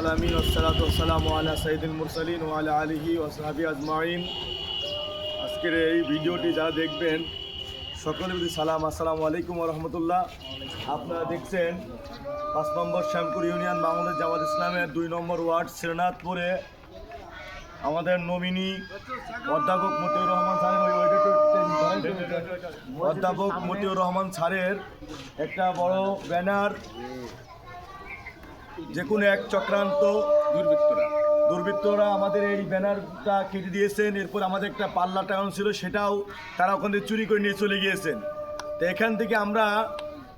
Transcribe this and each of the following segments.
আলামিন ওয়াসসালাতু ওয়াসসালামু আলা সাইয়্যিদিল মুরসালিন ওয়া আলা আলিহি ওয়া সাহবিহি আজমাইন। আজকের এই ভিডিওটি যারা দেখবেন সকলের প্রতি সালাম, আসসালামু আলাইকুম ওয়া রাহমাতুল্লাহ। আপনারা দেখছেন ৫ নম্বর শ্যামপুর ইউনিয়ন বাংলাদেশ জামাত ইসলামের ২ নম্বর ওয়ার্ড শ্রীনাথপুরে আমাদের নমিনি অধ্যাপক মতিউর রহমান স্যারের একটা বড় ব্যানার যে কোনো এক চক্রান্ত দুর্বৃত্তরা আমাদের এই ব্যানারটা কেটে দিয়েছেন। এরপর আমাদের একটা পাল্লা টাঙানো ছিল, সেটাও তারা ওখান থেকে চুরি করে নিয়ে চলে গিয়েছেন। তো এখান থেকে আমরা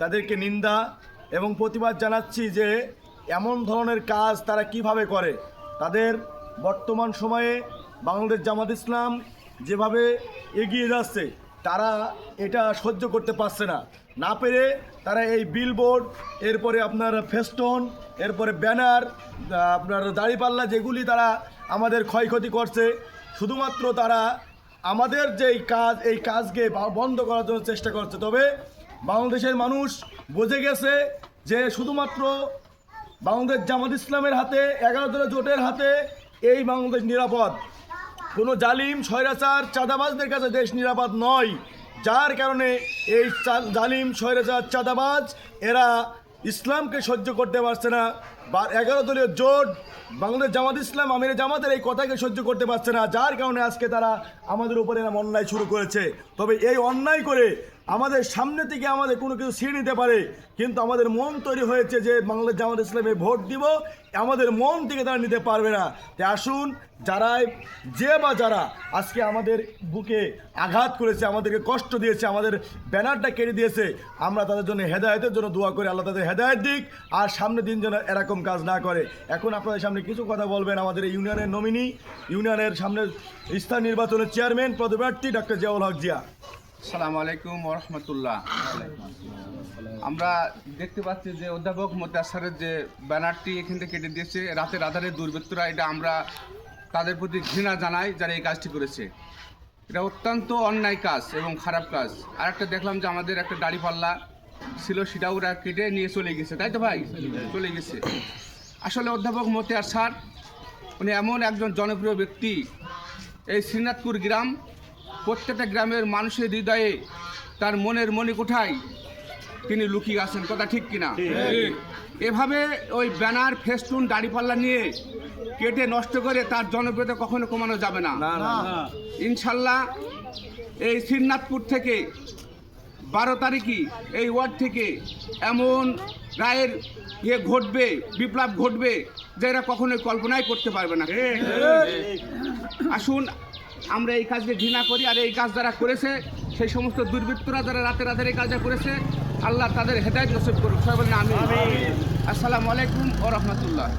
তাদেরকে নিন্দা এবং প্রতিবাদ জানাচ্ছি যে এমন ধরনের কাজ তারা কিভাবে করে। তাদের বর্তমান সময়ে বাংলাদেশ জামাত ইসলাম যেভাবে এগিয়ে যাচ্ছে তারা এটা সহ্য করতে পারছে না পেরে তারা এই বিলবোর্ড, এরপরে আপনার ফেস্টন, এরপরে ব্যানার, আপনার দাড়িপাল্লা যেগুলি তারা আমাদের ক্ষয়ক্ষতি করছে, শুধুমাত্র তারা আমাদের যেই কাজ এই কাজকে বন্ধ করার জন্য চেষ্টা করছে। তবে বাংলাদেশের মানুষ বুঝে গেছে যে শুধুমাত্র বাংলাদেশ জামাত ইসলামের হাতে, 11 দলের জোটের হাতে এই বাংলাদেশ নিরাপদ। কোনো জালিম, স্বৈরাচার, চাঁদাবাজদের কাছে দেশ নিরাপদ নয়। যার কারণে এই জালিম, স্বৈরাচার, চাঁদাবাজ এরা ইসলামকে সহ্য করতে পারছে না। 11 দলীয় জোট বাংলাদেশ জামাত ইসলাম, আমিরে জামাতের এই কথাকে সহ্য করতে পারছে না। যার কারণে আজকে তারা আমাদের উপরে এরকম অন্যায় শুরু করেছে। তবে এই অন্যায় করে আমাদের সামনে থেকে আমাদের কোনো কিছু ছিঁড়ে নিতে পারে, কিন্তু আমাদের মন তৈরি হয়েছে যে বাংলাদেশ জামাত ইসলামে ভোট দিব, আমাদের মন থেকে তারা নিতে পারবে না। তাই আসুন, যারা আজকে আমাদের বুকে আঘাত করেছে, আমাদেরকে কষ্ট দিয়েছে, আমাদের ব্যানারটা কেটে দিয়েছে, আমরা তাদের জন্য হেদায়েতের জন্য দোয়া করি, আল্লাহ তাদের হেদায়েত দিক আর সামনের দিন যেন এরকম কাজ না করে। এখন আপনাদের সামনে কিছু কথা বলবেন আমাদের এই ইউনিয়নের নমিনি, ইউনিয়নের সামনের স্থান নির্বাচনের চেয়ারম্যান পদপ্রার্থী ডক্টর জিয়াউল হক জিয়া। আসসালামু আলাইকুম ওয়া রাহমাতুল্লাহ। আমরা দেখতে পাচ্ছি যে অধ্যাপক মতিউর স্যারের যে ব্যানারটি এখান থেকে কেটে দিয়েছে রাতের আধারে দুর্বৃত্তরা, এটা আমরা তাদের প্রতি ঘৃণা জানাই যারা এই কাজটি করেছে। এটা অত্যন্ত অন্যায় কাজ এবং খারাপ কাজ। আর একটা দেখলাম যে আমাদের একটা দাড়িপাল্লা ছিল, সেটাও ওরা কেটে নিয়ে চলে গেছে, তাই তো ভাই? চলে গেছে। আসলে অধ্যাপক মতিউর স্যার উনি এমন একজন জনপ্রিয় ব্যক্তি। এই শ্রীনাথপুর গ্রাম, প্রত্যেকটা গ্রামের মানুষের হৃদয়ে তার মনের মণিকোঠায় তিনি লুকিয়ে আছেন, কথা ঠিক কিনা? এভাবে ওই ব্যানার, ফেস্টুন, দাড়িপাল্লা নিয়ে কেটে নষ্ট করে তার জনপ্রিয়তা কখনো কমানো যাবে না। ইনশাল্লাহ এই শ্রীনাথপুর থেকে 12 তারিখই এই ওয়ার্ড থেকে এমন রায়ের ঘটবে, বিপ্লব ঘটবে, যে এরা কখনোই কল্পনাই করতে পারবে না। আসুন, আমরা এই কাজকে ঘৃণা করি। আর এই কাজ যারা করেছে, সেই সমস্ত দুর্বৃত্তরা যারা রাতের রাতের এই কাজটা করেছে, আল্লাহ তাদের হেদায়েত নসিব করুক। সবাই বলেন আমিন। আসসালামু আলাইকুম ওয়া রাহমাতুল্লাহ।